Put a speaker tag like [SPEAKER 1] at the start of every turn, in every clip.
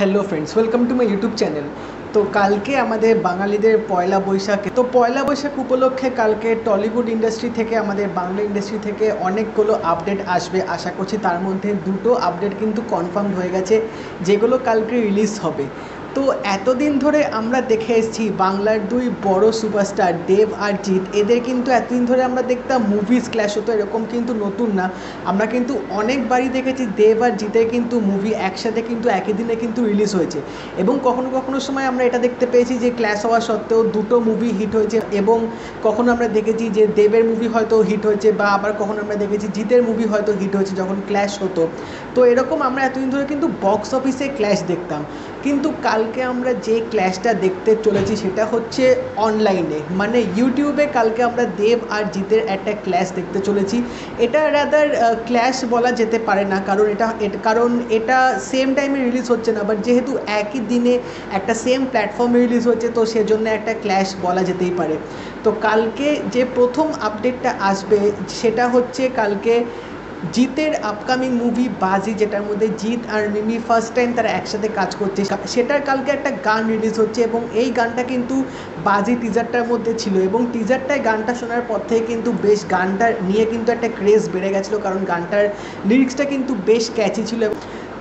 [SPEAKER 1] Hello friends, welcome to my YouTube channel. তো কালকে আমাদের বাঙালিদের পয়লা বৈশাখ। তো পয়লা বৈশাখ উপলক্ষে কালকে টলিউড ইন্ডাস্ট্রি থেকে আমাদের বাংলা ইন্ডাস্ট্রি থেকে অনেকগুলো আপডেট আসবে আশা করছি। তার মধ্যে দুটো আপডেট কিন্তু কনফার্ম হয়ে গেছে, যেগুলো কালকে রিলিজ হবে। তো এতদিন ধরে আমরা দেখে এসেছি বাংলার দুই বড় সুপারস্টার দেব আর জিৎ, এদের কিন্তু এতদিন ধরে আমরা দেখতাম মুভিজ ক্ল্যাশ হতো, এরকম কিন্তু নতুন না। আমরা কিন্তু অনেকবারই দেখেছি দেব আর জিতের কিন্তু মুভি একসাথে কিন্তু একই দিনে কিন্তু রিলিজ হয়েছে, এবং কখনো কখনো সময় আমরা এটা দেখতে পেয়েছি যে ক্ল্যাশ হওয়া সত্ত্বেও দুটো মুভি হিট হয়েছে, এবং কখনো আমরা দেখেছি যে দেবের মুভি হয়তো হিট হয়েছে, বা আবার কখনো আমরা দেখেছি জিতের মুভি হয়তো হিট হয়েছে যখন ক্ল্যাশ হতো। তো এরকম আমরা এতদিন ধরে কিন্তু বক্স অফিসে ক্ল্যাশ দেখতাম, কিন্তু কালকে আমরা যে ক্ল্যাশটা দেখতে চলেছি সেটা হচ্ছে অনলাইনে, মানে ইউটিউবে। কালকে আমরা দেব আর জিতের একটা ক্ল্যাশ দেখতে চলেছি। এটা রাদার ক্ল্যাশ বলা যেতে পারে না, কারণ এটা সেম টাইমে রিলিজ হচ্ছে না, বাট যেহেতু একই দিনে একটা সেম প্ল্যাটফর্মে রিলিজ হচ্ছে, তো সেজন্য একটা ক্ল্যাশ বলা যেতেই পারে। তো কালকে যে প্রথম আপডেটটা আসবে সেটা হচ্ছে কালকে জিতের আপকামিং মুভি বাজি, যেটার মধ্যে জিৎ আর মিমি ফার্স্ট টাইম তারা একসাথে কাজ করছে, সেটার কালকে একটা গান রিলিজ হচ্ছে, এবং এই গানটা কিন্তু বাজি টিজারটার মধ্যে ছিল, এবং টিজারটায় গানটা শোনার পর থেকে কিন্তু বেশ গানটা নিয়ে কিন্তু একটা ক্রেজ বেড়ে গেছিলো, কারণ গানটার লিরিক্সটা কিন্তু বেশ ক্যাচি ছিল।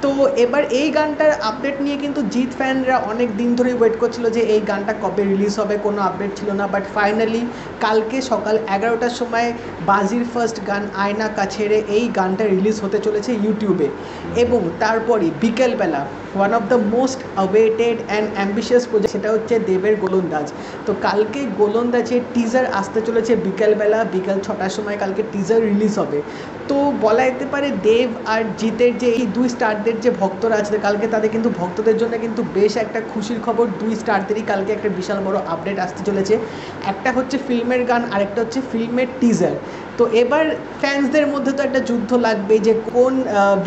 [SPEAKER 1] তো এবার এই গানটার আপডেট নিয়ে কিন্তু জিৎ ফ্যানরা অনেক দিন ধরেই ওয়েট করছিল যে এই গানটা কবে রিলিজ হবে, কোনো আপডেট ছিল না। বাট ফাইনালি কালকে সকাল 11টার সময় বাজির ফার্স্ট গান আয়না কাছেরে এই গানটা রিলিজ হতে চলেছে ইউটিউবে, এবং তারপরই বিকেলবেলা one of the most awaited and ambitious project, সেটা হচ্ছে দেবের গোলন্দাজ। তো কালকে গোলন্দাজের টিজার আসতে চলেছে বিকেল 6টার সময় কালকে টিজার রিলিজ হবে। তো বলা যেতে পারে দেব আর জিতের যে এই দুই স্টারদের যে ভক্তরা আছে কালকে, তাদের কিন্তু ভক্তদের জন্য কিন্তু বেশ একটা খুশির খবর। দুই স্টারদেরই কালকে একটা বিশাল বড় আপডেট আসতে চলেছে। একটা হচ্ছে ফিল্মের গান, আরেকটা হচ্ছে ফিল্মের টিজার। তো এবার ফ্যান্সদের মধ্যে তো একটা যুদ্ধ লাগবে যে কোন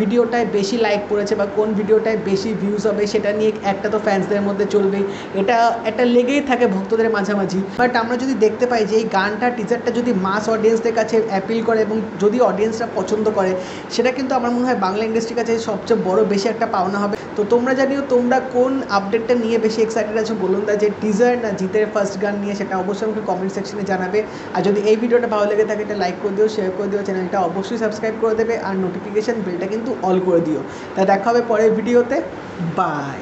[SPEAKER 1] ভিডিওটায় বেশি লাইক পড়েছে বা কোন ভিডিওটায় বেশি ভিউজ হবে, সেটা নিয়ে একটা তো ফ্যান্সদের মধ্যে চলবেই, এটা একটা লেগেই থাকে ভক্তদের মাঝামাঝি। বাট আমরা যদি দেখতে পাই যে এই গানটা টিজারটা যদি মাস অডিয়েন্সদের কাছে অ্যাপিল করে এবং যদি অডিয়েন্সরা পছন্দ করে, সেটা কিন্তু আমার মনে হয় বাংলা ইন্ডাস্ট্রির কাছে সবচেয়ে বড় বেশি একটা পাওনা হবে। তো তোমরা জানিও তোমরা কোন আপডেটটা নিয়ে বেশি এক্সাইটেড আছো, গোলন্দাজের টিজার না জিতের ফার্স্ট গান নিয়ে, সেটা অবশ্যই আমাকে কমেন্ট সেকশনে জানাবে। আর যদি এই ভিডিওটা ভালো লেগে থাকে এটা লাইক করে দিও, শেয়ার করে দিও, চ্যানেলটা অবশ্যই সাবস্ক্রাইব করে দেবে, আর নোটিফিকেশান বেলটা কিন্তু অল করে দিও। তাই দেখা হবে পরের ভিডিওতে। বাই।